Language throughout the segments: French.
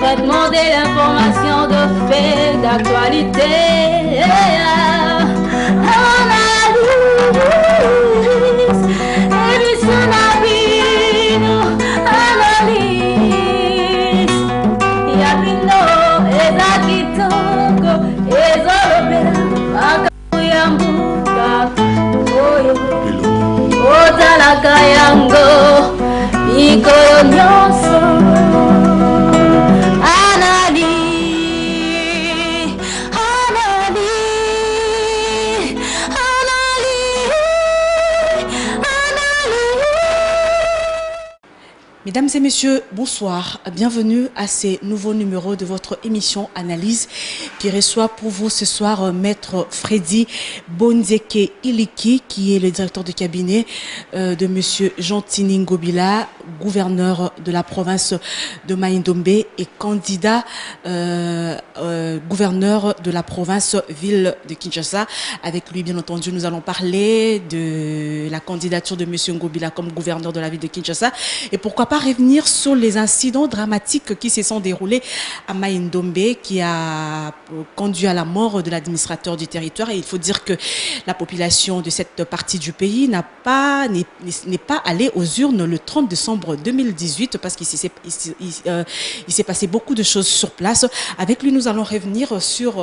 traitement de l'information de fait, d'actualité. Analyse, émission Nabino, analyse. Yabino, Ezakitongo, Ezolopera, Makuyambuka, Oyo, Otalakayango, Mikoro Nyonso. Mesdames et messieurs, bonsoir. Bienvenue à ces nouveaux numéros de votre émission Analyse qui reçoit pour vous ce soir Maître Freddy Bonzeke Iliki qui est le directeur de cabinet de Monsieur Jean-Tini Ngobila, gouverneur de la province de Mai-Ndombe et candidat gouverneur de la province ville de Kinshasa. Avec lui, bien entendu, nous allons parler de la candidature de Monsieur Ngobila comme gouverneur de la ville de Kinshasa et pourquoi pas revenir sur les incidents dramatiques qui se sont déroulés à Mai-Ndombe qui a conduit à la mort de l'administrateur du territoire. Et il faut dire que la population de cette partie du pays n'est pas allée aux urnes le 30 décembre 2018 parce qu'il s'est passé beaucoup de choses sur place. Avec lui, nous allons revenir sur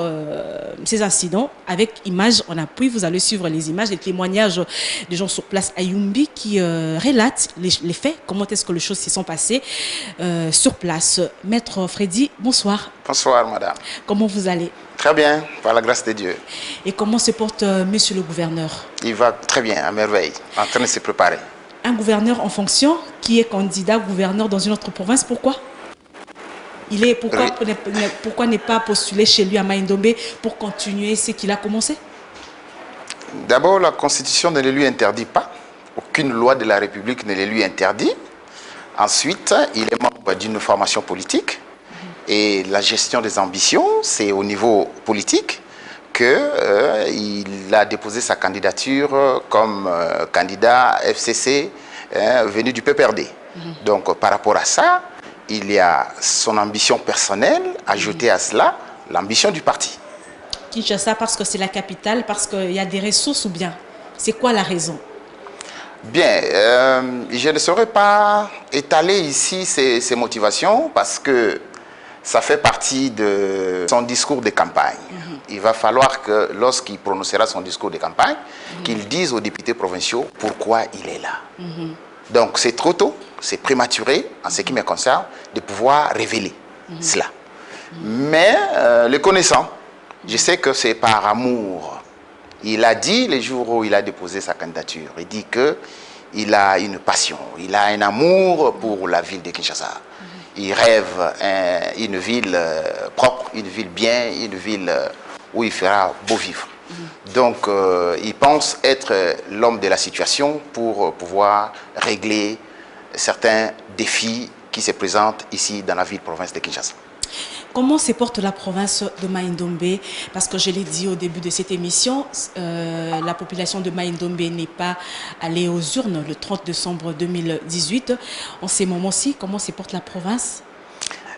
ces incidents avec images en appui. Vous allez suivre les images, les témoignages des gens sur place à Yumbi qui relatent les faits, comment est-ce que les choses se sont passées sur place. Maître Freddy, bonsoir. Bonsoir, madame. Comment vous allez? Très bien, par la grâce de Dieu. Et comment se porte monsieur le gouverneur? Il va très bien, à merveille, en train de se préparer. Un gouverneur en fonction qui est candidat gouverneur dans une autre province, pourquoi? Pourquoi ne pas postuler chez lui à Mai-Ndombe pour continuer ce qu'il a commencé? D'abord, la Constitution ne le lui interdit pas. Aucune loi de la République ne le lui interdit. Ensuite, il est membre d'une formation politique. Et la gestion des ambitions, c'est au niveau politique qu'il a déposé sa candidature comme candidat FCC venu du PPRD. Donc, par rapport à ça, il y a son ambition personnelle, ajoutée à cela, l'ambition du parti. Kinshasa, parce que c'est la capitale, parce qu'il y a des ressources ou bien? C'est quoi la raison? Bien, je ne saurais pas étaler ici ses motivations parce que ça fait partie de son discours de campagne. Il va falloir que lorsqu'il prononcera son discours de campagne, qu'il dise aux députés provinciaux pourquoi il est là. Donc c'est trop tôt, c'est prématuré en ce qui me concerne de pouvoir révéler cela. Mais le connaissant, je sais que c'est par amour. Il a dit, le jour où il a déposé sa candidature, il dit qu'il a une passion, il a un amour pour la ville de Kinshasa. Il rêve une ville propre, une ville bien, une ville où il fera beau vivre. Donc, il pense être l'homme de la situation pour pouvoir régler certains défis qui se présentent ici dans la ville-province de Kinshasa. Comment se porte la province de Mai-Ndombe? Parce que je l'ai dit au début de cette émission, la population de Mai-Ndombe n'est pas allée aux urnes le 30 décembre 2018. En ces moments-ci, comment se porte la province?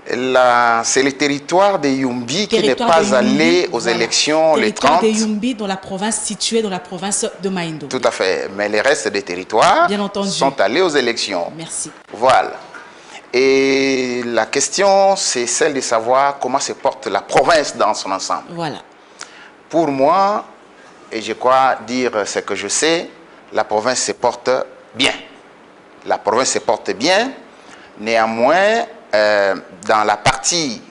C'est le territoire de Yumbi qui n'est pas allé aux élections le 30. Le territoire de Yumbi dans la province située dans la province de Mai-Ndombe. Tout à fait. Mais les restes des territoires sont allés aux élections. Merci. Voilà. Et la question, c'est celle de savoir comment se porte la province dans son ensemble. Voilà. Pour moi, et je crois dire ce que je sais, la province se porte bien. La province se porte bien. Néanmoins, dans la partie,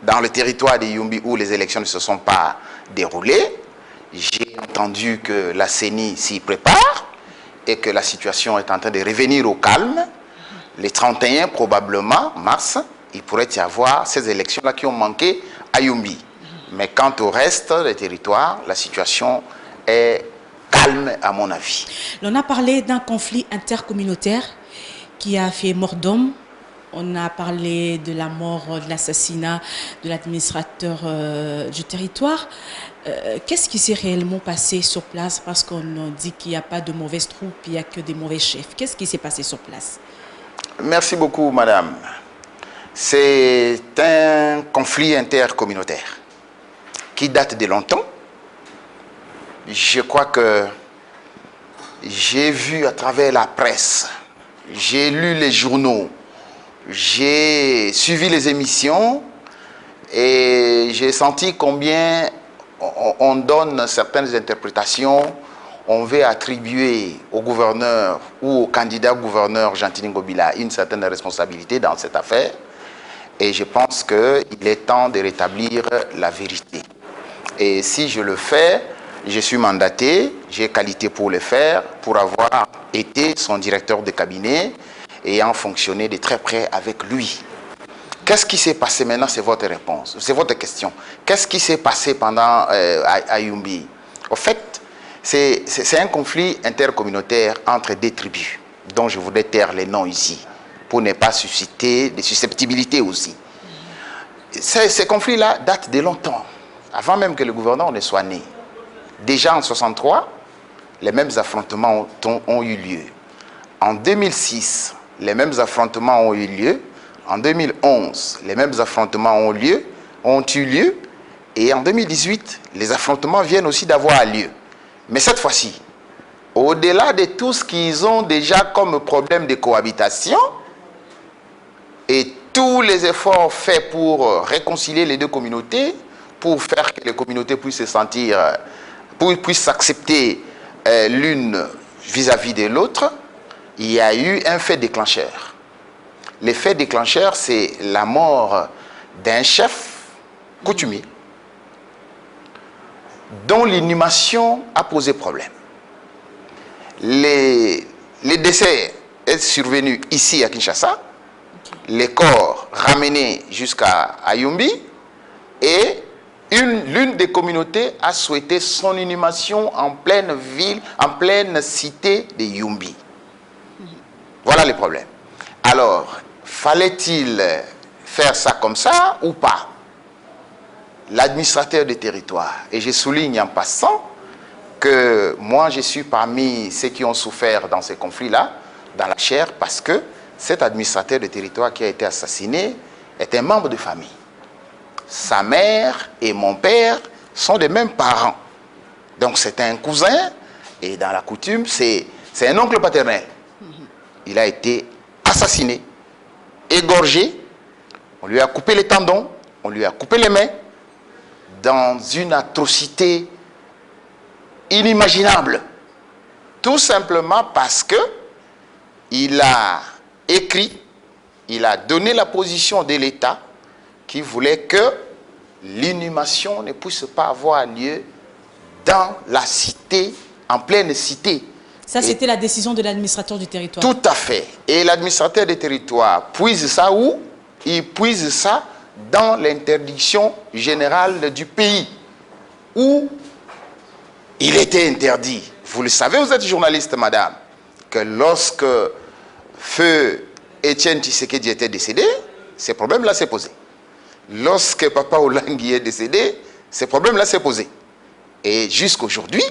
dans le territoire de Yumbi où les élections ne se sont pas déroulées, j'ai entendu que la CENI s'y prépare et que la situation est en train de revenir au calme. Les 31, probablement, mars, il pourrait y avoir ces élections-là qui ont manqué à Yumbi. Mais quant au reste des territoires, la situation est calme, à mon avis. On a parlé d'un conflit intercommunautaire qui a fait mort d'homme. On a parlé de la mort, de l'assassinat de l'administrateur du territoire. Qu'est-ce qui s'est réellement passé sur place? Parce qu'on dit qu'il n'y a pas de mauvaises troupes, il n'y a que des mauvais chefs. Qu'est-ce qui s'est passé sur place? Merci beaucoup, madame. C'est un conflit intercommunautaire qui date de longtemps. Je crois que j'ai vu à travers la presse, j'ai lu les journaux, j'ai suivi les émissions et j'ai senti combien on donne certaines interprétations. On veut attribuer au gouverneur ou au candidat gouverneur Jean-Tini Ngobila une certaine responsabilité dans cette affaire. Et je pense qu'il est temps de rétablir la vérité. Et si je le fais, je suis mandaté, j'ai qualité pour le faire, pour avoir été son directeur de cabinet et ayant fonctionné de très près avec lui. Qu'est-ce qui s'est passé maintenant? C'est votre réponse, c'est votre question. Qu'est-ce qui s'est passé pendant à Yumbi? En fait, c'est un conflit intercommunautaire entre deux tribus, dont je voudrais taire les noms ici, pour ne pas susciter des susceptibilités aussi. Ces conflits-là datent de longtemps, avant même que le gouverneur ne soit né. Déjà en 1963, les mêmes affrontements ont eu lieu. En 2006, les mêmes affrontements ont eu lieu. En 2011, les mêmes affrontements ont eu lieu. Et en 2018, les affrontements viennent aussi d'avoir lieu. Mais cette fois-ci, au-delà de tout ce qu'ils ont déjà comme problème de cohabitation, et tous les efforts faits pour réconcilier les deux communautés, pour faire que les communautés puissent se sentir, puissent s'accepter l'une vis-à-vis de l'autre, il y a eu un fait déclencheur. Le fait déclencheur, c'est la mort d'un chef coutumier dont l'inhumation a posé problème. Les décès est survenu ici à Kinshasa, les corps ramenés jusqu'à Yumbi, et l'une des communautés a souhaité son inhumation en pleine ville, en pleine cité de Yumbi. Voilà le problème. Alors, fallait-il faire ça comme ça ou pas? L'administrateur du territoire, et je souligne en passant que moi je suis parmi ceux qui ont souffert dans ces conflits-là, dans la chair, parce que cet administrateur du territoire qui a été assassiné est un membre de famille. Sa mère et mon père sont des mêmes parents. Donc c'est un cousin, et dans la coutume, c'est un oncle paternel. Il a été assassiné, égorgé, on lui a coupé les tendons, on lui a coupé les mains, dans une atrocité inimaginable. Tout simplement parce que il a écrit, il a donné la position de l'État qui voulait que l'inhumation ne puisse pas avoir lieu dans la cité, en pleine cité. Ça, c'était la décision de l'administrateur du territoire. Tout à fait. Et l'administrateur du territoire puise ça où? Il puise ça dans l'interdiction générale du pays, où il était interdit. Vous le savez, vous êtes journaliste, madame, que lorsque feu Étienne Tshisekedi était décédé, ces problèmes-là s'est posé. Lorsque Papa Olangi est décédé, ces problèmes-là s'est posé. Et jusqu'aujourd'hui,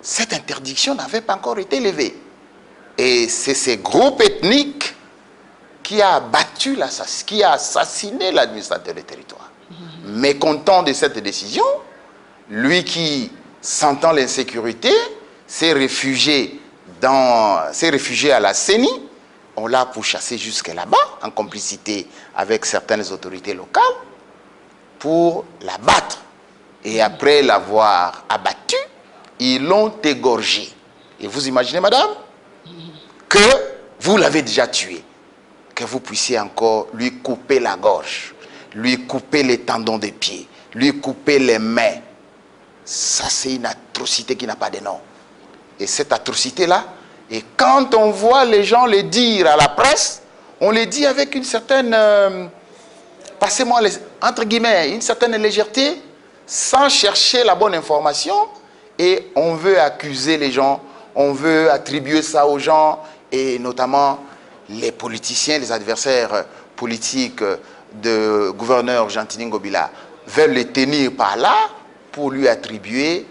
cette interdiction n'avait pas encore été levée. Et c'est ces groupes ethniques qui a abattu, qui a assassiné l'administrateur du territoire. Mécontent de cette décision, lui qui, sentant l'insécurité, s'est réfugié à la CENI. On l'a pourchassé jusque là-bas, en complicité avec certaines autorités locales, pour l'abattre. Et après l'avoir abattu, ils l'ont égorgé. Et vous imaginez, madame, que vous l'avez déjà tué, que vous puissiez encore lui couper la gorge, lui couper les tendons des pieds, lui couper les mains. Ça, c'est une atrocité qui n'a pas de nom. Et cette atrocité-là, et quand on voit les gens le dire à la presse, on le dit avec une certaine, passez-moi entre guillemets, une certaine légèreté, sans chercher la bonne information, et on veut accuser les gens, on veut attribuer ça aux gens, et notamment les politiciens, les adversaires politiques de gouverneur Jean-Tini Ngobila veulent les tenir par là pour lui attribuer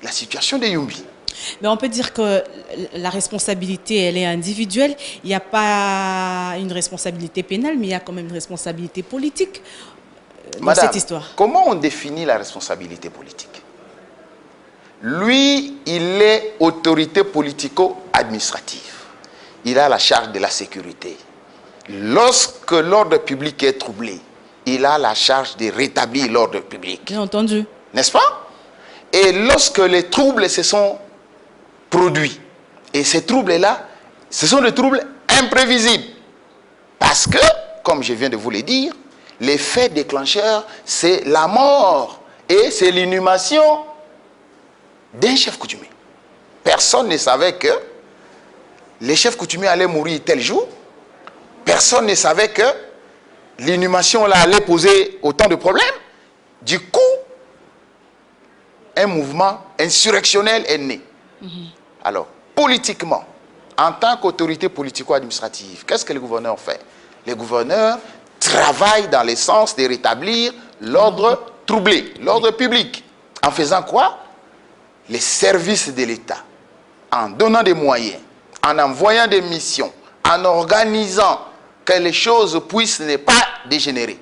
la situation de Yumbi. Mais on peut dire que la responsabilité, elle est individuelle. Il n'y a pas une responsabilité pénale, mais il y a quand même une responsabilité politique dans Madame, cette histoire. comment on définit la responsabilité politique? Lui, il est autorité politico-administrative. Il a la charge de la sécurité. Lorsque l'ordre public est troublé, il a la charge de rétablir l'ordre public. Bien entendu. N'est-ce pas? Et lorsque les troubles se sont produits, et ces troubles-là, ce sont des troubles imprévisibles. Parce que, comme je viens de vous le dire, l'effet déclencheur, c'est la mort et c'est l'inhumation d'un chef coutumier. Personne ne savait que les chefs coutumiers allaient mourir tel jour. Personne ne savait que l'inhumation là allait poser autant de problèmes. Du coup, un mouvement insurrectionnel est né. Alors, politiquement, en tant qu'autorité politico-administrative, qu'est-ce que le gouverneur fait? Le gouverneur travaille dans le sens de rétablir l'ordre troublé, l'ordre public. En faisant quoi? Les services de l'État, en donnant des moyens, en envoyant des missions, en organisant que les choses puissent ne pas dégénérer.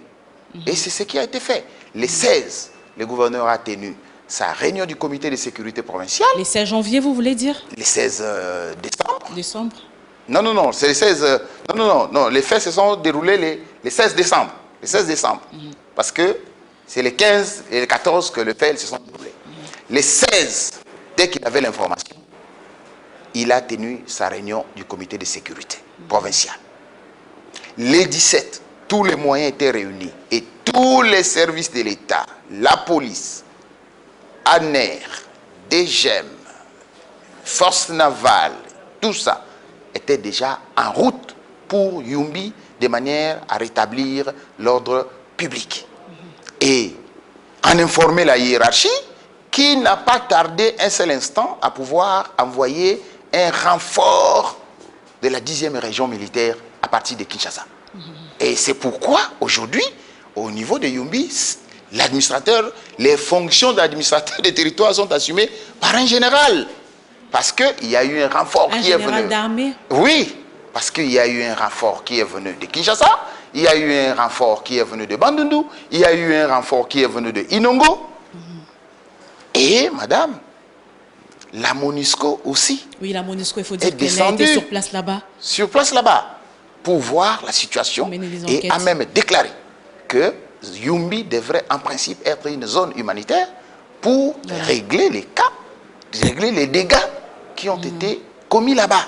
Et c'est ce qui a été fait. Les 16, le gouverneur a tenu sa réunion du comité de sécurité provinciale. Les 16 janvier, vous voulez dire? Les 16 décembre. Décembre. Non, non, non, c'est les 16... non, les faits se sont déroulés les 16 décembre. Les 16 décembre. Parce que c'est les 15 et les 14 que les faits se sont déroulés. Les 16, dès qu'il avait l'information, il a tenu sa réunion du comité de sécurité provincial. Les 17, tous les moyens étaient réunis et tous les services de l'État, la police, ANER, DGEM, forces navales, tout ça était déjà en route pour Yumbi de manière à rétablir l'ordre public. Et en informer la hiérarchie qui n'a pas tardé un seul instant à pouvoir envoyer un renfort de la 10e région militaire à partir de Kinshasa. Et c'est pourquoi aujourd'hui, au niveau de Yumbi, l'administrateur, les fonctions d'administrateur des territoires sont assumées par un général. Parce qu'il y a eu un renfort qui est venu. Un général d'armée? Oui, parce qu'il y a eu un renfort qui est venu de Kinshasa, il y a eu un renfort qui est venu de Bandundu, il y a eu un renfort qui est venu de Inongo. Et, madame, la MONUSCO aussi. Oui, la MONUSCO, il faut dire qu'elle a été sur place là-bas. Sur place là-bas, pour voir la situation et a même déclaré que Yumbi devrait en principe être une zone humanitaire pour régler les cas, régler les dégâts qui ont été commis là-bas.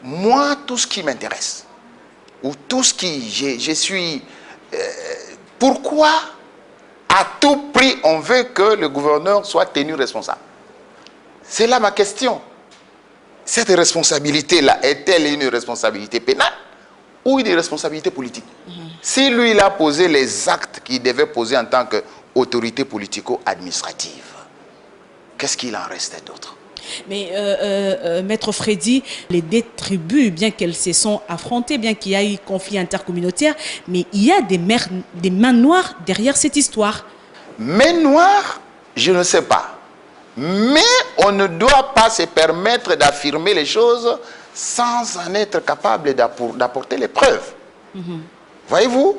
Moi, tout ce qui m'intéresse, ou tout ce qui... Je suis... pourquoi à tout prix on veut que le gouverneur soit tenu responsable? C'est là ma question. Cette responsabilité-là, est-elle une responsabilité pénale ou une responsabilité politique? Si lui, il a posé les actes qu'il devait poser en tant qu'autorité politico-administrative, qu'est-ce qu'il en restait d'autre? Mais Maître Freddy, les deux tribus, bien qu'elles se sont affrontées, bien qu'il y ait eu conflit intercommunautaire, mais il y a des mains noires derrière cette histoire. Mains noires, je ne sais pas. Mais on ne doit pas se permettre d'affirmer les choses sans en être capable d'apporter les preuves. Voyez-vous,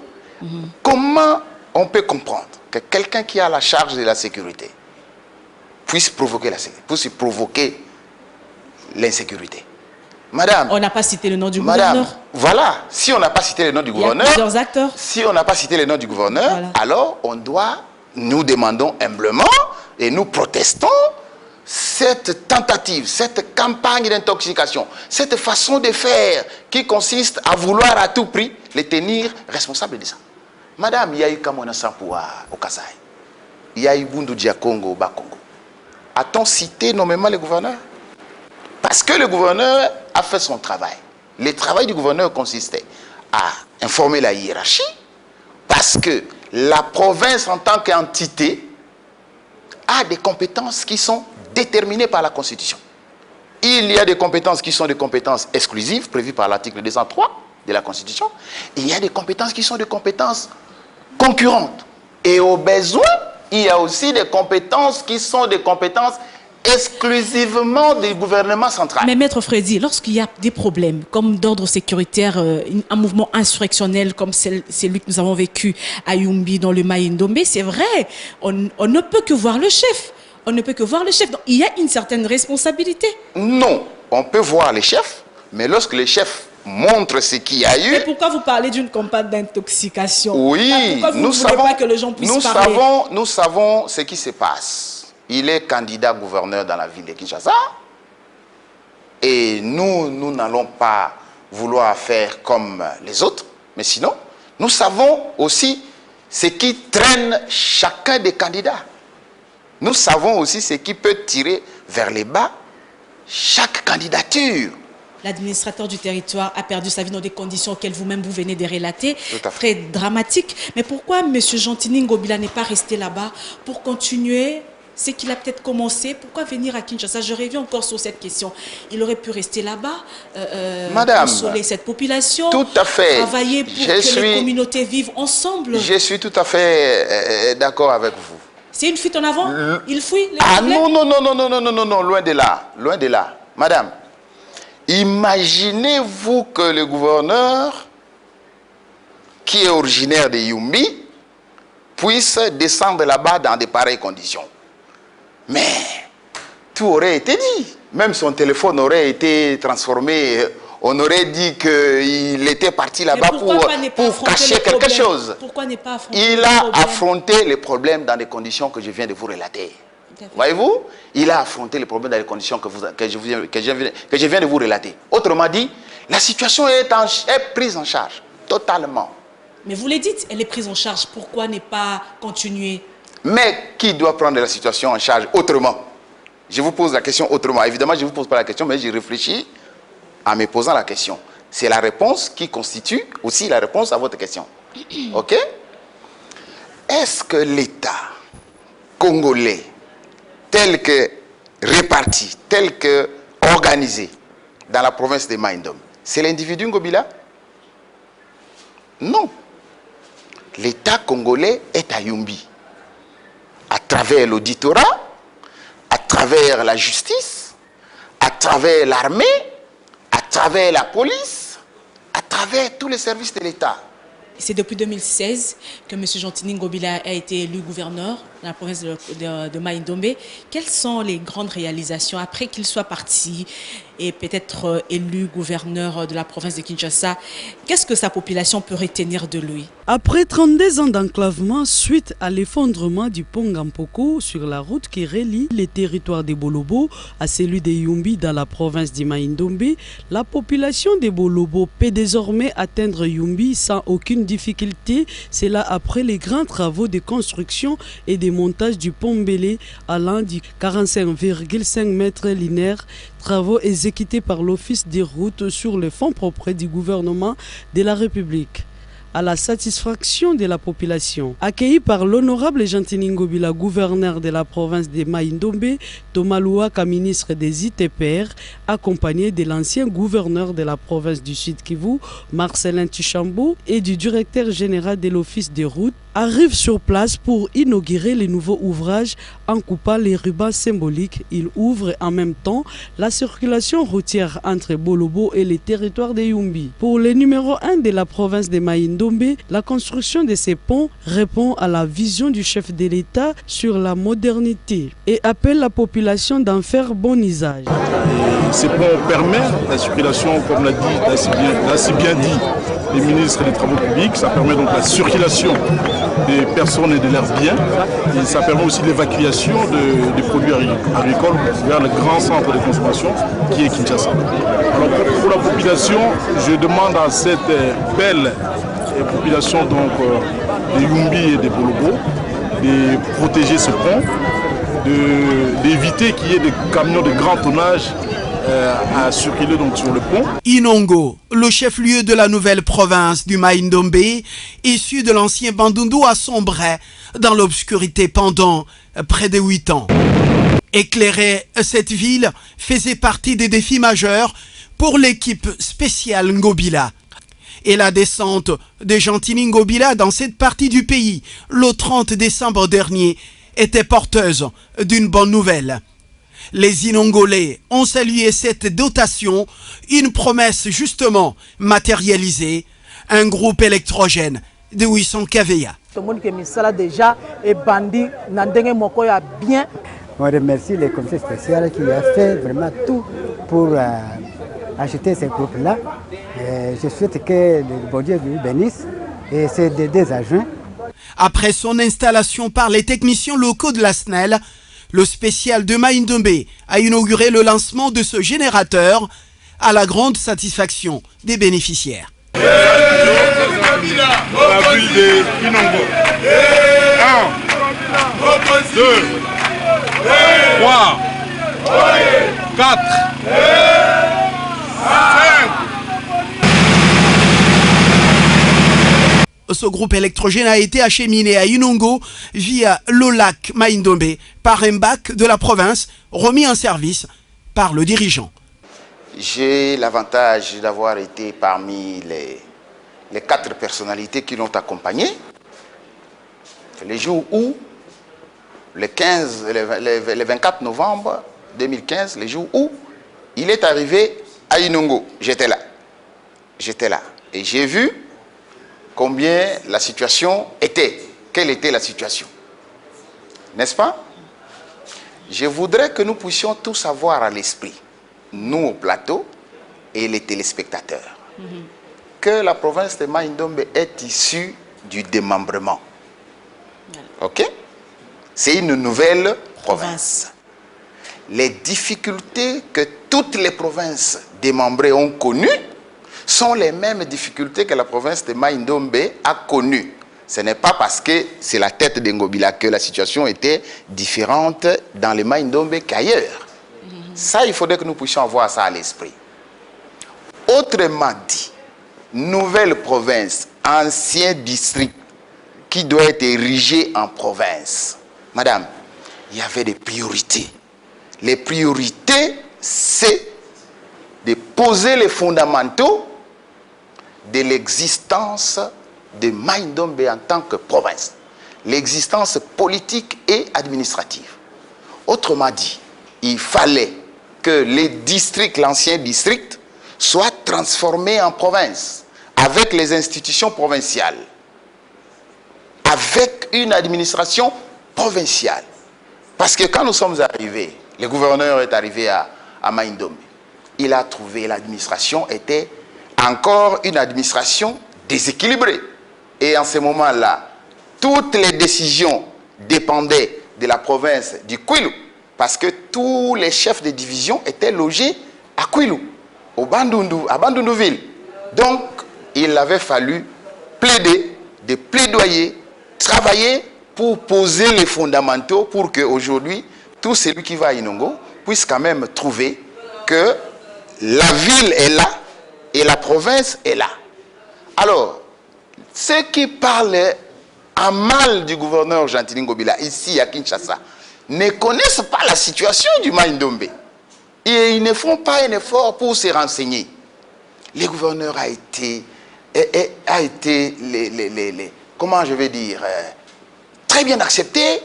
comment on peut comprendre que quelqu'un qui a la charge de la sécurité puisse provoquer l'insécurité? Madame... On n'a pas cité le nom du gouverneur. Voilà, si on n'a pas cité le nom du gouverneur... Il y a plusieurs acteurs. Si on n'a pas cité le nom du gouverneur, alors on doit... Nous demandons humblement et nous protestons cette tentative, cette campagne d'intoxication, cette façon de faire qui consiste à vouloir à tout prix les tenir responsables de ça. Madame, il y a eu Kamona Sampoua au Kasaï, il y a eu Bundu Diakongo au Bakongo. A-t-on cité nommément le gouverneur? Parce que le gouverneur a fait son travail. Le travail du gouverneur consistait à informer la hiérarchie, parce que la province en tant qu'entité a des compétences qui sont déterminées par la Constitution. Il y a des compétences qui sont des compétences exclusives prévues par l'article 203 de la Constitution. Et il y a des compétences qui sont des compétences concurrentes. Et au besoin, il y a aussi des compétences qui sont des compétences exclusivement du gouvernement central. Mais Maître Freddy, lorsqu'il y a des problèmes comme d'ordre sécuritaire, un mouvement insurrectionnel comme celui que nous avons vécu à Yumbi dans le Mai-Ndombe, c'est vrai, on ne peut que voir le chef. On ne peut que voir le chef. Donc, il y a une certaine responsabilité. Non, on peut voir les chefs, mais lorsque les chefs montrent ce qu'il y a eu... Mais pourquoi vous parlez d'une campagne d'intoxication? Oui, pourquoi vous ne voulez pas que les gens puissent parler? Nous savons ce qui se passe. Il est candidat gouverneur dans la ville de Kinshasa. Et nous n'allons pas vouloir faire comme les autres. Mais sinon, nous savons aussi ce qui traîne chacun des candidats. Nous savons aussi ce qui peut tirer vers les bas chaque candidature. L'administrateur du territoire a perdu sa vie dans des conditions auxquelles vous-même vous venez de relater, très dramatiques. Mais pourquoi M. Gentini Ngobila n'est pas resté là-bas pour continuer ce qu'il a peut-être commencé? Pourquoi venir à Kinshasa? Je reviens encore sur cette question. Il aurait pu rester là-bas, consoler cette population, tout à fait. Travailler pour que les communautés vivent ensemble. Je suis tout à fait d'accord avec vous. C'est une fuite en avant? Il fuit les problèmes? Non, loin de là. Loin de là. Madame, imaginez-vous que le gouverneur, qui est originaire de Yumbi, puisse descendre là-bas dans de pareilles conditions. Mais tout aurait été dit. Même son téléphone aurait été transformé. On aurait dit qu'il était parti là-bas pour cacher quelque chose. Pourquoi ne pas affronter Il a affronté les problèmes dans les conditions que je viens de vous relater. Voyez-vous? Il a affronté les problèmes dans les conditions que je viens de vous relater. Autrement dit, la situation est prise en charge, totalement. Mais vous le dites, elle est prise en charge. Pourquoi ne pas continuer? Mais qui doit prendre la situation en charge autrement? Je vous pose la question autrement. Évidemment, je ne vous pose pas la question, mais j'y réfléchis en me posant la question. C'est la réponse qui constitue aussi la réponse à votre question. OK? Est-ce que l'État congolais, tel que réparti, tel que organisé dans la province de Mai-Ndombe, c'est l'individu Ngobila? Non. L'État congolais est à Yumbi. À travers l'auditorat, à travers la justice, à travers l'armée, à travers la police, à travers tous les services de l'État. C'est depuis 2016 que M. Gentini Ngobila a été élu gouverneur dans la province de Mai-Ndombe. Quelles sont les grandes réalisations après qu'il soit parti et peut-être élu gouverneur de la province de Kinshasa? Qu'est-ce que sa population peut retenir de lui? Après 32 ans d'enclavement suite à l'effondrement du pont Gampoko sur la route qui relie les territoires des Bolobo à celui de Yumbi dans la province de Mai-Ndombe, la population des Bolobo peut désormais atteindre Yumbi sans aucune difficulté. C'est là après les grands travaux de construction et de montage du pont Mbélé allant de 45,5 mètres linéaires, travaux exécutés par l'Office des routes sur le fonds propre du gouvernement de la République, à la satisfaction de la population. Accueilli par l'honorable Gentini Ngobila, gouverneur de la province de Mai-Ndombe, Thomas Louaka, ministre des ITPR, accompagné de l'ancien gouverneur de la province du Sud Kivu, Marcelin Tuchambo, et du directeur général de l'Office des routes, arrive sur place pour inaugurer les nouveaux ouvrages en coupant les rubans symboliques. Il ouvre en même temps la circulation routière entre Bolobo et les territoires de Yumbi. Pour le numéro 1 de la province de Mai-Ndombe, la construction de ces ponts répond à la vision du chef de l'État sur la modernité et appelle la population d'en faire bon usage. Ces ponts permettent la circulation, comme l'a si bien dit les ministres des Travaux publics. Ça permet donc la circulation des personnes et de leurs biens. Et ça permet aussi l'évacuation des produits agricoles vers le grand centre de consommation qui est Kinshasa. Alors pour la population, je demande à cette belle population donc, de Yumbi et de Bolobo de protéger ce pont, d'éviter qu'il y ait des camions de grand tonnage à circuler donc sur le pont. Inongo, le chef-lieu de la nouvelle province du Mai-Ndombe, issu de l'ancien Bandundu, a sombré dans l'obscurité pendant près de 8 ans. Éclairer cette ville faisait partie des défis majeurs pour l'équipe spéciale Ngobila. Et la descente de Gentini Ngobila dans cette partie du pays, le 30 décembre dernier, était porteuse d'une bonne nouvelle. Les Inongolais ont salué cette dotation, une promesse justement matérialisée, un groupe électrogène de 800 kVA. Tout le monde qui est déjà et bandit, bien. On remercie les commissaires spéciaux qui ont fait vraiment tout pour acheter ces groupes-là. Je souhaite que le bon Dieu lui bénisse et ces deux agents. Après son installation par les techniciens locaux de la SNEL, le spécial de Maïndombe a inauguré le lancement de ce générateur à la grande satisfaction des bénéficiaires. La ville de Inongo. 1, 2, 3, 4, 5. Ce groupe électrogène a été acheminé à Inongo via le lac Maïndombe par un bac de la province remis en service par le dirigeant. J'ai l'avantage d'avoir été parmi les 4 personnalités qui l'ont accompagné. Les jours où, le 24 novembre 2015, les jours où il est arrivé à Inongo, j'étais là. J'étais là. Et j'ai vu combien la situation était. Quelle était la situation? N'est-ce pas? Je voudrais que nous puissions tous avoir à l'esprit, nous au plateau et les téléspectateurs, que la province de Maïndombe est issue du démembrement. Ok? C'est une nouvelle province. Les difficultés que toutes les provinces démembrées ont connues sont les mêmes difficultés que la province de Maïndombe a connues. Ce n'est pas parce que c'est la tête de Ngobila que la situation était différente dans les Maïndombe qu'ailleurs. Ça, il faudrait que nous puissions avoir ça à l'esprit. Autrement dit, nouvelle province, ancien district qui doit être érigé en province. Madame, il y avait des priorités. Les priorités, c'est de poser les fondamentaux de l'existence de Maïndombe en tant que province. L'existence politique et administrative. Autrement dit, il fallait que les districts, l'ancien district, soient transformés en province, avec les institutions provinciales, avec une administration provinciale. Parce que quand nous sommes arrivés, le gouverneur est arrivé à Maïndombe, il a trouvé l'administration était encore une administration déséquilibrée. Et en ce moment-là, toutes les décisions dépendaient de la province du Kwilu, parce que tous les chefs de division étaient logés à Kwilu, à Bandundu-ville. Donc, il avait fallu plaidoyer, travailler pour poser les fondamentaux pour qu'aujourd'hui, tout celui qui va à Inongo puisse quand même trouver que la ville est là et la province est là. Alors, ceux qui parlent en mal du gouverneur Gentili Ngobila ici à Kinshasa ne connaissent pas la situation du Maïndombe. Et ils ne font pas un effort pour se renseigner. Le gouverneur a été comment je vais dire, très bien accepté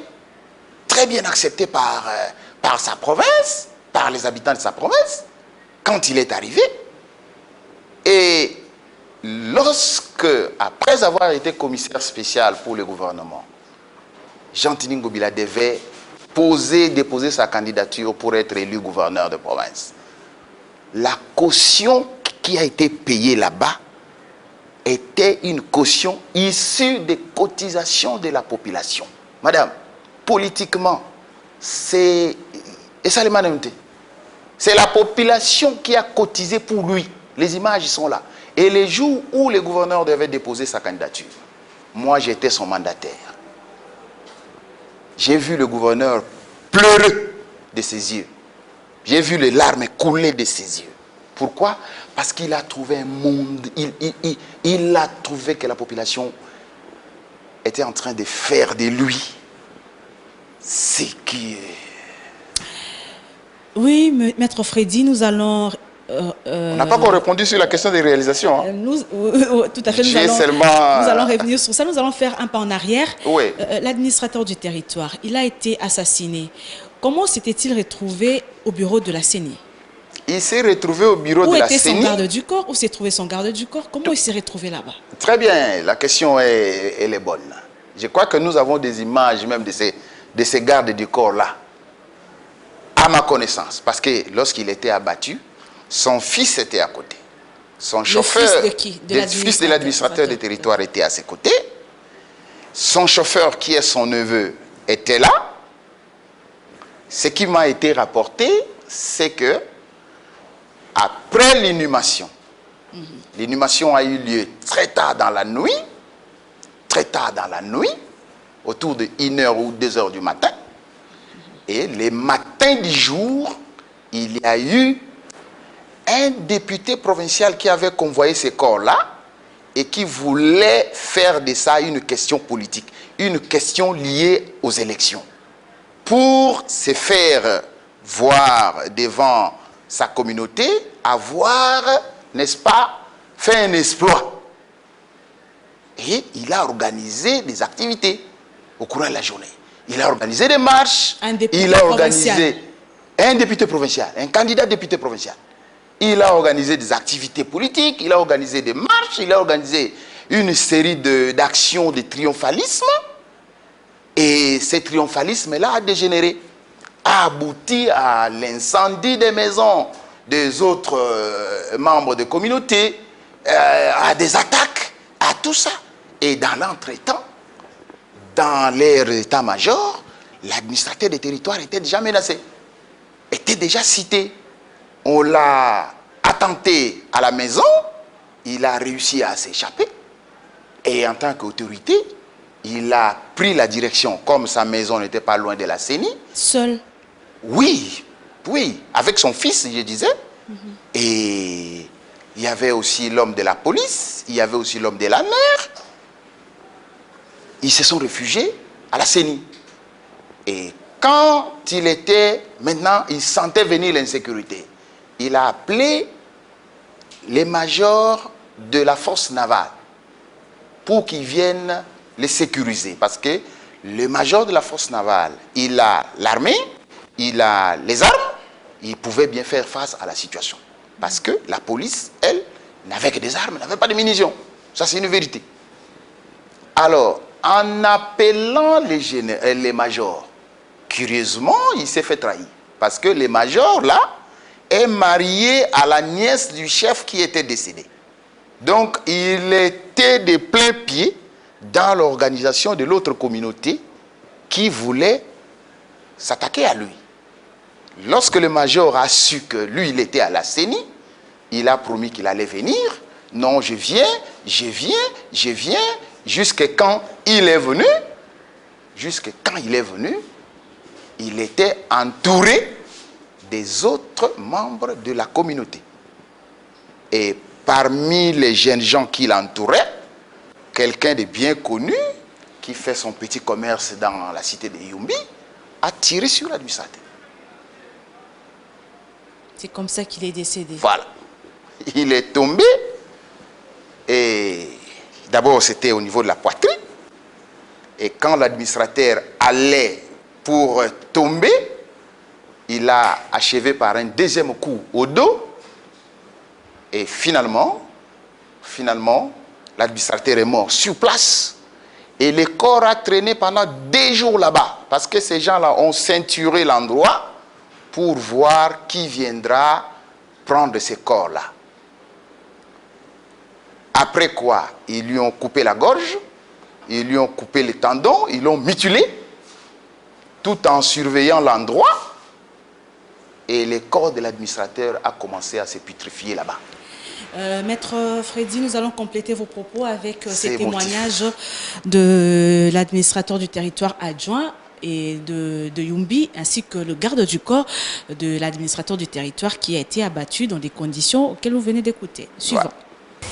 par sa province, par les habitants de sa province, quand il est arrivé. Et lorsque, après avoir été commissaire spécial pour le gouvernement, Gentili Ngobila devait déposer sa candidature pour être élu gouverneur de province. La caution qui a été payée là-bas était une caution issue des cotisations de la population. Madame, politiquement, c'est la population qui a cotisé pour lui. Les images sont là. Et les jours où le gouverneur devait déposer sa candidature, moi j'étais son mandataire. J'ai vu le gouverneur pleurer de ses yeux. J'ai vu les larmes couler de ses yeux. Pourquoi? Parce qu'il a trouvé un monde, il a trouvé que la population était en train de faire de lui ce qui est... Oui, Maître Freddy, nous allons... on n'a pas encore répondu sur la question des réalisations. Hein. Tout à fait, nous allons revenir sur ça. Nous allons faire un pas en arrière. Oui. L'administrateur du territoire, il a été assassiné. comment s'était-il retrouvé au bureau de la CENI? Il s'est retrouvé au bureau de la CENI. Où était son garde du corps? Où s'est trouvé son garde du corps? Comment il s'est retrouvé là-bas? Très bien, la question elle est bonne. Je crois que nous avons des images même de ces gardes du corps-là, à ma connaissance. Parce que lorsqu'il était abattu, son fils était à côté. Son chauffeur, fils de qui? Le fils de l'administrateur du territoire était à ses côtés. Son chauffeur, qui est son neveu, était là. Ce qui m'a été rapporté, c'est que après l'inhumation, l'inhumation a eu lieu très tard dans la nuit, autour de 1h ou 2h du matin. Et les matins du jour, il y a eu un député provincial qui avait convoyé ces corps-là et qui voulait faire de ça une question politique, une question liée aux élections. Pour se faire voir devant sa communauté, avoir, n'est-ce pas, fait un exploit. Et il a organisé des activités au cours de la journée. Il a organisé des marches. Il a organisé un député provincial, un candidat député provincial. Il a organisé des activités politiques, il a organisé des marches, il a organisé une série d'actions de triomphalisme. Et ce triomphalisme-là a dégénéré, a abouti à l'incendie des maisons des autres membres de communauté, à des attaques, à tout ça. Et dans l'entretemps, dans leur état-major, l'administrateur des territoires était déjà menacé, était déjà cité. On l'a attenté à la maison, il a réussi à s'échapper. Et en tant qu'autorité, il a pris la direction, comme sa maison n'était pas loin de la CENI. Seul? Oui, oui, avec son fils, je disais. Et il y avait aussi l'homme de la police, il y avait aussi l'homme de la mer. Ils se sont réfugiés à la CENI. Et quand il était, maintenant, il sentait venir l'insécurité, il a appelé les majors de la force navale pour qu'ils viennent les sécuriser. Parce que le major de la force navale, il a l'armée, il a les armes, il pouvait bien faire face à la situation. Parce que la police, elle, n'avait que des armes, n'avait pas de munitions. Ça, c'est une vérité. Alors, en appelant les majors, curieusement, il s'est fait trahir. Parce que le major, là, est marié à la nièce du chef qui était décédé. Donc, il était de plein pied dans l'organisation de l'autre communauté qui voulait s'attaquer à lui. Lorsque le major a su que lui, il était à la CENI, il a promis qu'il allait venir. Non, je viens, jusqu'à quand il est venu. Jusqu'à quand il est venu, il était entouré des autres membres de la communauté. Et parmi les jeunes gens qui l'entouraient, quelqu'un de bien connu, qui fait son petit commerce dans la cité de Yumbi, a tiré sur l'administrateur. C'est comme ça qu'il est décédé. Voilà. Il est tombé, et d'abord c'était au niveau de la poitrine, et quand l'administrateur allait pour tomber, il a achevé par un deuxième coup au dos, et finalement, l'administrateur est mort sur place, et le corps a traîné pendant 2 jours là-bas, parce que ces gens-là ont ceinturé l'endroit pour voir qui viendra prendre ces corps-là. Après quoi, ils lui ont coupé la gorge, ils lui ont coupé les tendons, ils l'ont mutilé, tout en surveillant l'endroit, et le corps de l'administrateur a commencé à se putréfier là-bas. Maître Freddy, nous allons compléter vos propos avec ces témoignages de l'administrateur du territoire adjoint et de Yumbi, ainsi que le garde du corps de l'administrateur du territoire qui a été abattu dans des conditions auxquelles vous venez d'écouter. Suivant.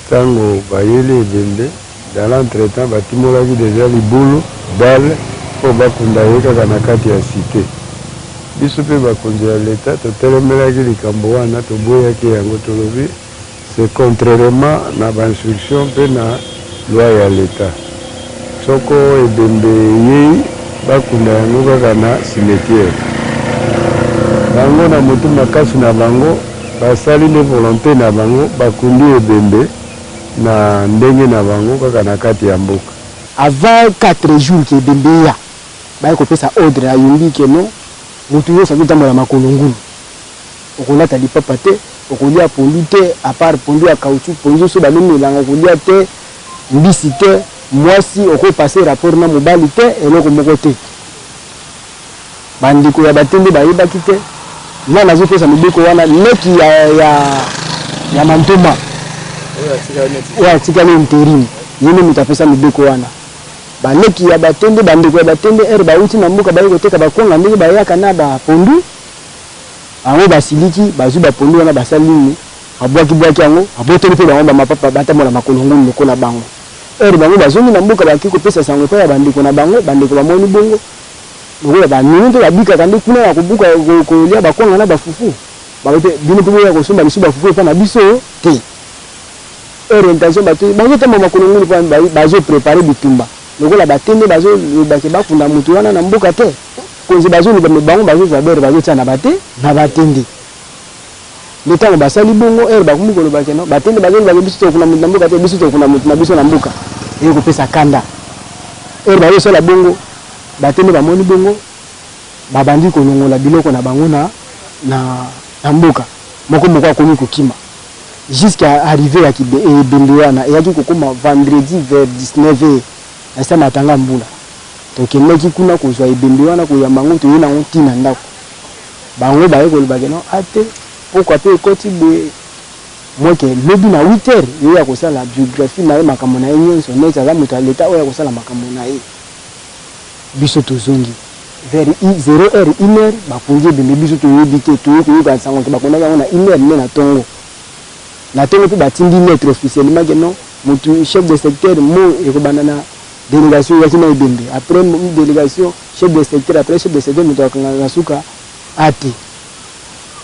Tango Bayele Bende, dans l'entretemps, Batimolaki déjà Libulu, Balle, pour Bakundayeka Kanakati à cité. Bisupe Bakundi à l'État, Totelemelaki Likamboana, Toboyaki Yangotolobi, c'est contrairement à l'instruction de la loi à l'État. Soko et Bembe Yei, Bakunda Yangoka Kana cimetière. bango na motu makasi na bango basali nde volonté na bango bakundi ebembe na ndenge na bango kaka na kati ya mboka. Avant 4 jours ke ebembe ya baye kopesa ordre ya yumbi ke no motu nyonso azotambola makolo ngulu okolata lipapa te okolia pondu te à part pondu ya caoutchouc pondu so balomelanga okolia te mbisi te mwasi okopase rapport na mobali te eloko moko te bandeko ya batende bayebaki te nga nazopesa mibeko wana leki ya mantoma oyo atikali interim yene moto apesa mibeko wana baleki ya batende bandeko ya batende ere bauti na mboka baye koteka bakonga ndenge bayaka na bapondu bango basiliki bazwi bapondu wana basali nini babwaki yango babotoli mpe bango bamapapa batambola makolo ngulu lokola bango ere bango bazongi na mboka baki kopesa sango epai ya bandeko na bango bandeko bamoni bongo lokola banini mpe babikaka nde kuna ya kobuka kolia bakonga na bafufu bino mpe boya kosomba lisu bafufu epai na biso te orientation bazotamba makolo ngulu mpo bazoprepare bitumba lokola batende bazolobake bafunda motu wana na mboka te konzi bazoloba bango bazozwa bere bazotia na batende le ntango basali bongo ere bakomi kolobake no batende bazolobake biso tokuna motu na mboka te biso tokuna motu na biso na mboka eye kopesa kanda ere bazosala bongo batende bamoni bongo babandi kolongola biloko na bango na mboka moko akomi kokima jusqu'à arriver à ebembe wana eyaki kokoma vendredi vers 19h asa matanga mbula tokendaki kuna kozwa ebembe wana koyamba ngo toye nango ntina ndako bango baye kolobake no ate pourquoi pe ekoti boye moke lobi na 8h ye ya kosala biographie na ye makambo na ye nyonso neti aza moto ya leta oyo ya kosala makambo na ye biso tozongi vers 0h 1h bakongi ebembe biso toyebi te toye koyoka sango ke bakondaki yango na 1h nde na ntongo mpe batindi lettre officiellement ke non motu chef de secteur mo ekobanda na délégation yaki na ebembe après délégation chef de secteur après chef de secteur moto akanga na suka ate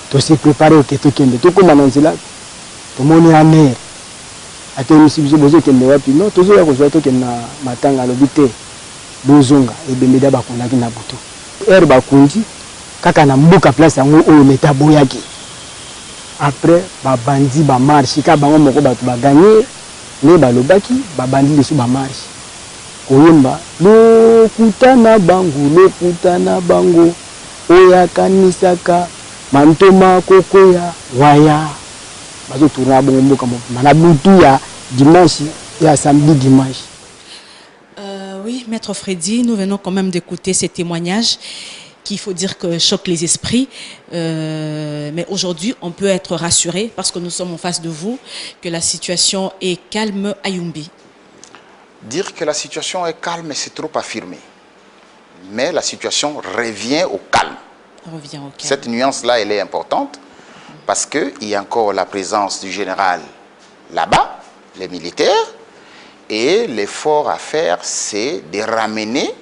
tosi préparé oke tokende tokóma na nzela tomoni amer atemisi biso bozokende wapi non tozoya kozwa tokende na matanga alobi te bozonga ebembe da bakundaki na butu ere bakundi kaka na mboka place yango oyo leta boyaki après babandi bamarche ka bango moko bato baganye ne balobaki babandi lesu bamarche koyemba lokuta na bango oyakanisaka mantoma kokoya waya bazotourna bongo mboka mobima na butu ya dimanche ya samedi dimanche. Oui, Maître Freddy, nous venons quand même d'écouter ces témoignages qu'il faut dire que choquent les esprits. Mais aujourd'hui, on peut être rassuré parce que nous sommes en face de vous, que la situation est calme à Yumbi. Dire que la situation est calme, c'est trop affirmé. Mais la situation revient au calme. Cette nuance-là, elle est importante parce qu'il y a encore la présence du général là-bas, les militaires, et l'effort à faire, c'est de ramener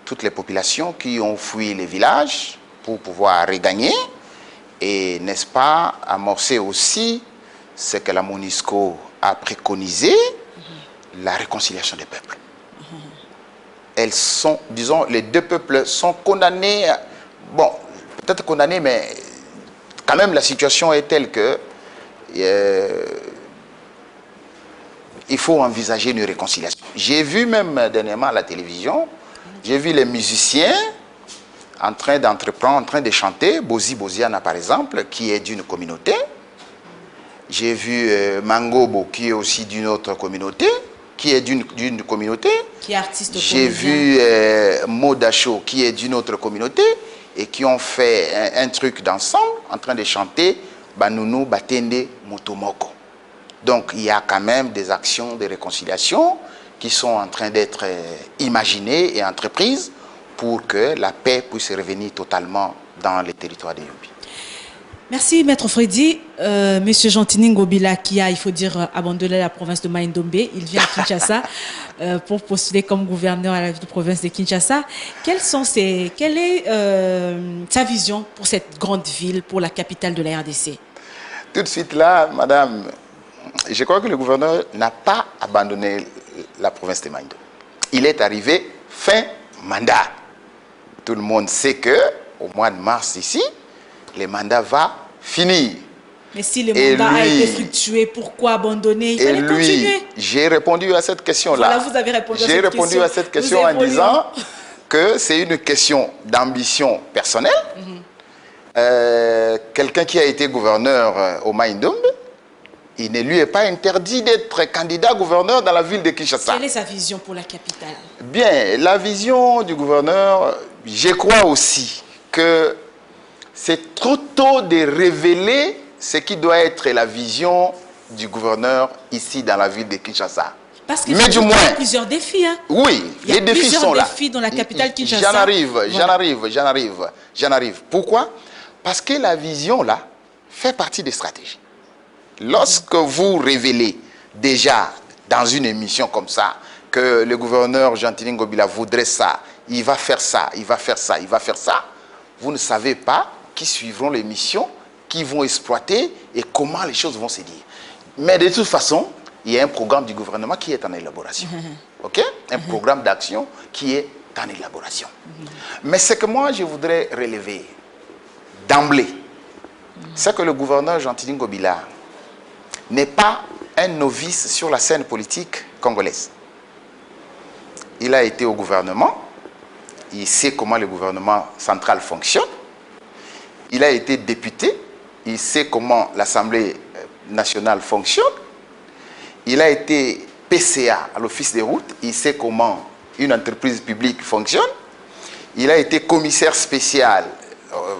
toutes les populations qui ont fui les villages pour pouvoir regagner et, n'est-ce pas, amorcer aussi ce que la MONUSCO a préconisé, la réconciliation des peuples. Elles sont, disons, les deux peuples sont condamnés, bon, peut-être condamnés, mais quand même la situation est telle que il faut envisager une réconciliation. J'ai vu même dernièrement à la télévision, j'ai vu les musiciens en train d'entreprendre, en train de chanter, Bozi Boziana par exemple, qui est d'une communauté. J'ai vu Mangobo, qui est aussi d'une autre communauté, qui est d'une communauté. Qui est artiste. J'ai vu Modacho, qui est d'une autre communauté, et qui ont fait un truc d'ensemble, en train de chanter Banounou Batende Motomoko. Donc il y a quand même des actions de réconciliation qui sont en train d'être imaginées et entreprises pour que la paix puisse revenir totalement dans les territoires de Yumbi. Merci Maître Freddy. Monsieur Gentini Ngobila qui a, il faut dire, abandonné la province de Mai-Ndombe, il vient à Kinshasa pour postuler comme gouverneur à la province de Kinshasa. Quelle est sa vision pour cette grande ville, pour la capitale de la RDC? Tout de suite là, madame, je crois que le gouverneur n'a pas abandonné la province de Mai-Ndombe. Il est arrivé fin mandat. Tout le monde sait que au mois de mars ici, le mandat va finir. Mais si le mandat a été fructueux, pourquoi abandonner? Il fallait continuer. J'ai répondu à cette question-là. Voilà, vous avez répondu à cette question. J'ai répondu à cette question en disant que c'est une question d'ambition personnelle. Quelqu'un qui a été gouverneur au Mai-Ndombe, il ne lui est pas interdit d'être candidat gouverneur dans la ville de Kinshasa. Quelle est sa vision pour la capitale? Bien, la vision du gouverneur, je crois aussi que c'est trop tôt de révéler ce qui doit être la vision du gouverneur ici dans la ville de Kinshasa. Parce qu'il y a plusieurs défis. Hein. Oui, les défis sont là. Il y a plusieurs défis dans la capitale Kinshasa. J'en arrive. Pourquoi? Parce que la vision là fait partie des stratégies. Lorsque vous révélez déjà dans une émission comme ça que le gouverneur Jean-Tini Ngobila voudrait ça, il va faire ça, il va faire ça, il va faire ça, vous ne savez pas qui suivront l'émission, qui vont exploiter et comment les choses vont se dire. Mais de toute façon, il y a un programme du gouvernement qui est en élaboration. OK? Un programme d'action qui est en élaboration. Mais ce que moi, je voudrais relever d'emblée, c'est que le gouverneur Jean-Tini Ngobila n'est pas un novice sur la scène politique congolaise. Il a été au gouvernement, il sait comment le gouvernement central fonctionne, il a été député, il sait comment l'Assemblée nationale fonctionne, il a été PCA à l'Office des routes, il sait comment une entreprise publique fonctionne, il a été commissaire spécial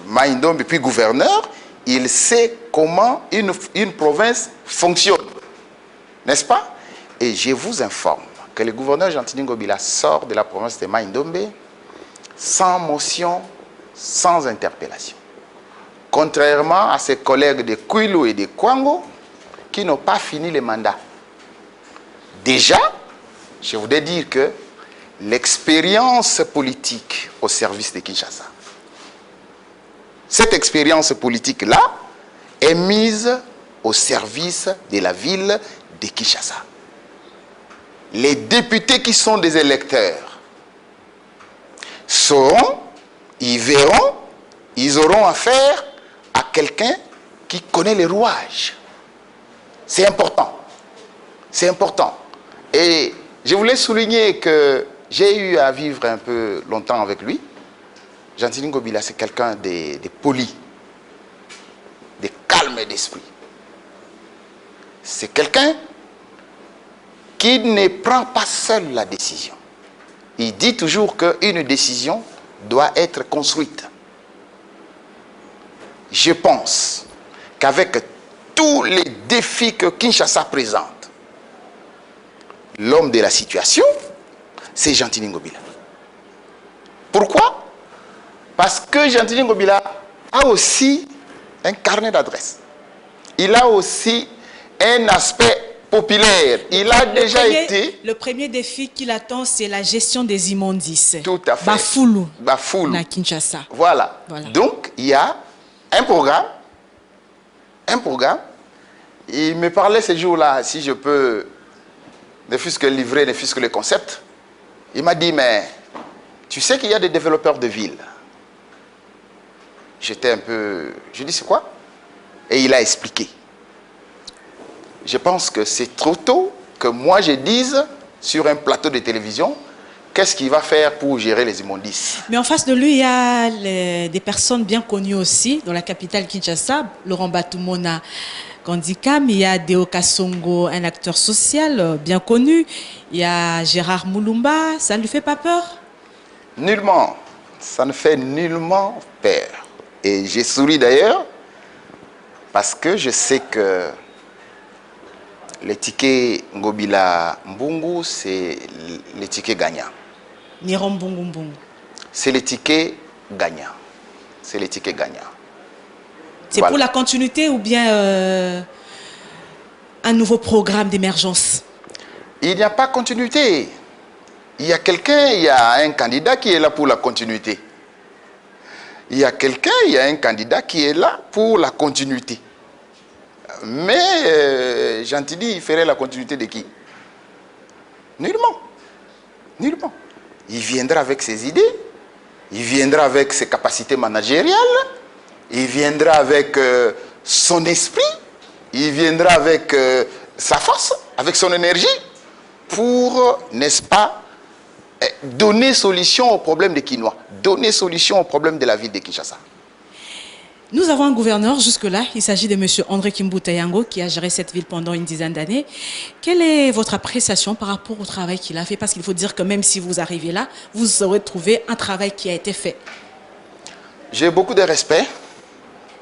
Mai-Ndombe puis gouverneur, il sait comment une province fonctionne, n'est-ce pas? Et je vous informe que le gouverneur Jean-Tini Ngobila sort de la province de Mai-Ndombe sans motion, sans interpellation. Contrairement à ses collègues de Kwilu et de Kwango qui n'ont pas fini le mandat. Déjà, je voudrais dire que l'expérience politique au service de Kinshasa, cette expérience politique-là est mise au service de la ville de Kinshasa. Les députés qui sont des électeurs sauront, ils verront, ils auront affaire à quelqu'un qui connaît les rouages. C'est important. C'est important. Et je voulais souligner que j'ai eu à vivre un peu longtemps avec lui. Jean-Tini Ngobila, c'est quelqu'un de poli, de calme d'esprit. C'est quelqu'un qui ne prend pas seul la décision. Il dit toujours qu'une décision doit être construite. Je pense qu'avec tous les défis que Kinshasa présente, l'homme de la situation, c'est Jean-Tini Ngobila. Pourquoi? Parce que Jean-Tini Ngobila a aussi un carnet d'adresses. Il a aussi un aspect populaire. Il a déjà été... Le premier défi qu'il attend, c'est la gestion des immondices. Tout à fait. Bafouloù. Bafouloù. À Kinshasa. Voilà. Donc, il y a un programme. Un programme. Il me parlait ce jour-là, si je peux, ne fût-ce que livrer, ne fût-ce que le concept. Il m'a dit, mais tu sais qu'il y a des développeurs de villes. J'étais un peu... Je dis, c'est quoi? Et il a expliqué. Je pense que c'est trop tôt que moi je dise sur un plateau de télévision qu'est-ce qu'il va faire pour gérer les immondices. Mais en face de lui, il y a des personnes bien connues aussi dans la capitale Kinshasa. Laurent Batumona Kandikam, il y a Deo Kasongo, un acteur social bien connu. Il y a Gérard Moulumba. Ça ne lui fait pas peur? Nullement. Ça ne fait nullement peur. Et j'ai souri d'ailleurs parce que je sais que le ticket Ngobila Mbungu, c'est le ticket gagnant. Niron Mbungu Mbungu. C'est le ticket gagnant. C'est le ticket gagnant. C'est voilà. Pour la continuité ou bien un nouveau programme d'émergence? Il n'y a pas continuité. Il y a quelqu'un, il y a un candidat qui est là pour la continuité. Il y a quelqu'un, il y a un candidat qui est là pour la continuité. Mais Jean-Tini, il ferait la continuité de qui? Nullement. Nullement. Il viendra avec ses idées, il viendra avec ses capacités managériales, il viendra avec son esprit, il viendra avec sa force, avec son énergie, pour, n'est-ce pas, donner solution au problème des Kinois, donner solution au problème de la ville de Kinshasa. Nous avons un gouverneur jusque-là, il s'agit de M. André Kimbuta Yango qui a géré cette ville pendant une dizaine d'années. Quelle est votre appréciation par rapport au travail qu'il a fait? Parce qu'il faut dire que même si vous arrivez là, vous aurez trouvé un travail qui a été fait. J'ai beaucoup de respect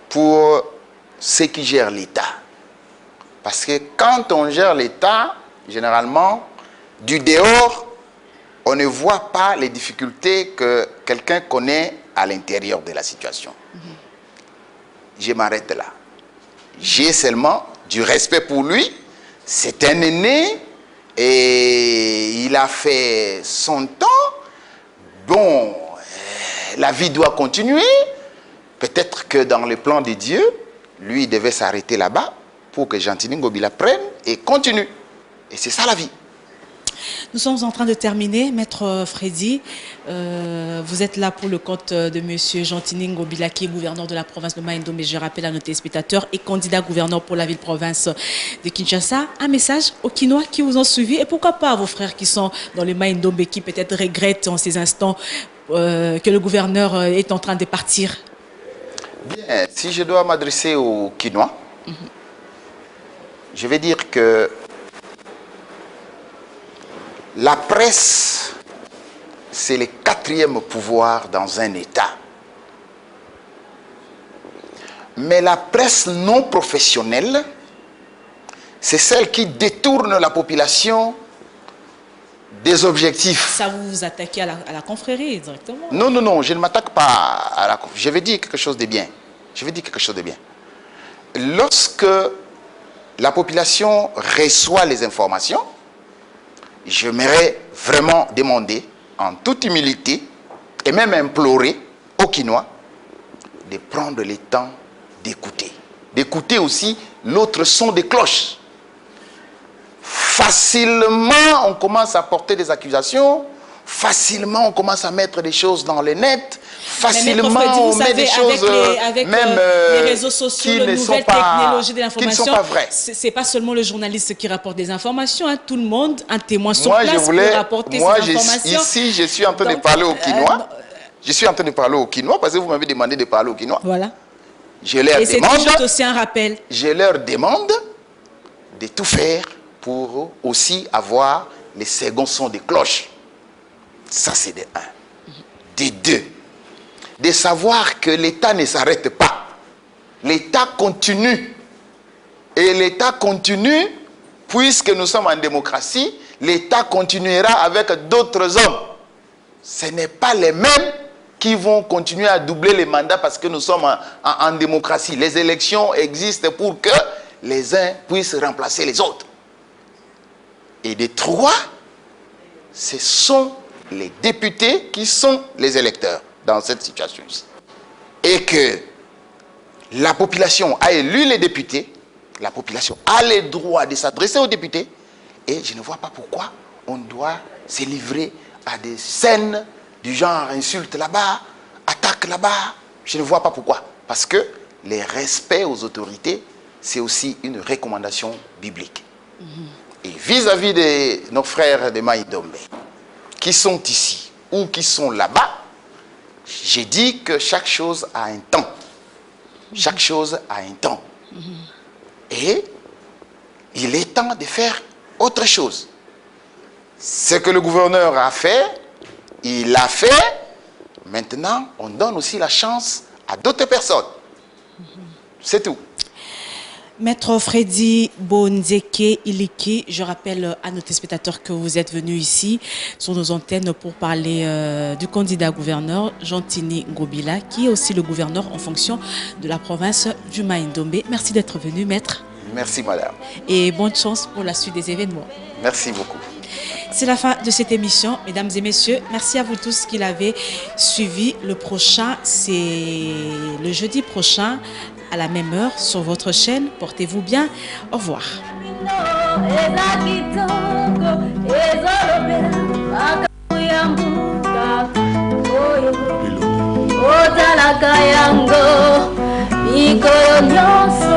pour ceux qui gèrent l'État. Parce que quand on gère l'État, généralement, du dehors, on ne voit pas les difficultés que quelqu'un connaît à l'intérieur de la situation. Je m'arrête là. J'ai seulement du respect pour lui. C'est un aîné et il a fait son temps. Bon, la vie doit continuer. Peut-être que dans le plan de Dieu, lui devait s'arrêter là-bas pour que Jantini Ngobila prenne et continue. Et c'est ça la vie. Nous sommes en train de terminer. Maître Freddy, vous êtes là pour le compte de M. Jantini Ngobila, qui est gouverneur de la province de Maïndombe, je rappelle à nos téléspectateurs, et candidat gouverneur pour la ville-province de Kinshasa. Un message aux Kinois qui vous ont suivi, et pourquoi pas à vos frères qui sont dans le Maïndombe, qui peut-être regrettent en ces instants que le gouverneur est en train de partir. Bien, si je dois m'adresser aux Kinois, je vais dire que la presse, c'est le 4e pouvoir dans un État. Mais la presse non professionnelle, c'est celle qui détourne la population des objectifs. Ça vous attaquez à la confrérie directement? Non, non, non, je ne m'attaque pas à la confrérie. Je vais dire quelque chose de bien. Je vais dire quelque chose de bien. Lorsque la population reçoit les informations, j'aimerais vraiment demander, en toute humilité, et même implorer aux Kinois de prendre le temps d'écouter. D'écouter aussi l'autre son des cloches. Facilement, on commence à porter des accusations. Facilement, on commence à mettre des choses dans le net. Facilement, on met des choses, avec même les réseaux sociaux, qui les ne sont nouvelles technologies de l'information, pas vraies. C'est pas seulement le journaliste qui rapporte des informations, hein, tout le monde, un témoin sur place peut rapporter ces informations. Ici, je suis en train de parler aux Kinois. Je suis en train de parler aux Kinois parce que vous m'avez demandé de parler aux Kinois. Voilà. Je leur Et c'est demande, juste aussi un rappel. Je leur demande de tout faire pour aussi avoir les seconds sons des cloches. Ça, c'est de 1. De 2, de savoir que l'État ne s'arrête pas. L'État continue. Et l'État continue, puisque nous sommes en démocratie, l'État continuera avec d'autres hommes. Ce n'est pas les mêmes qui vont continuer à doubler les mandats parce que nous sommes en démocratie. Les élections existent pour que les uns puissent remplacer les autres. Et de 3, ce sont les députés qui sont les électeurs dans cette situation-ci. Et que la population a élu les députés, la population a le droit de s'adresser aux députés, et je ne vois pas pourquoi on doit se livrer à des scènes du genre insulte là-bas, attaque là-bas. Je ne vois pas pourquoi. Parce que le respect aux autorités, c'est aussi une recommandation biblique. Et vis-à-vis de nos frères de Maïndombe, qui sont ici ou qui sont là-bas, j'ai dit que chaque chose a un temps. Chaque chose a un temps. Et il est temps de faire autre chose. Ce que le gouverneur a fait, il l'a fait. Maintenant, on donne aussi la chance à d'autres personnes. C'est tout. Maître Freddy Bonzeke Iliki, je rappelle à nos téléspectateurs que vous êtes venu ici sur nos antennes pour parler du candidat gouverneur Jantini Ngobila, qui est aussi le gouverneur en fonction de la province du Maïndombe. Merci d'être venu, maître. Merci, madame. Et bonne chance pour la suite des événements. Merci beaucoup. C'est la fin de cette émission, mesdames et messieurs. Merci à vous tous qui l'avez suivi. Le prochain, c'est le jeudi prochain, à la même heure, sur votre chaîne. Portez-vous bien. Au revoir. Yango mikolo nyonso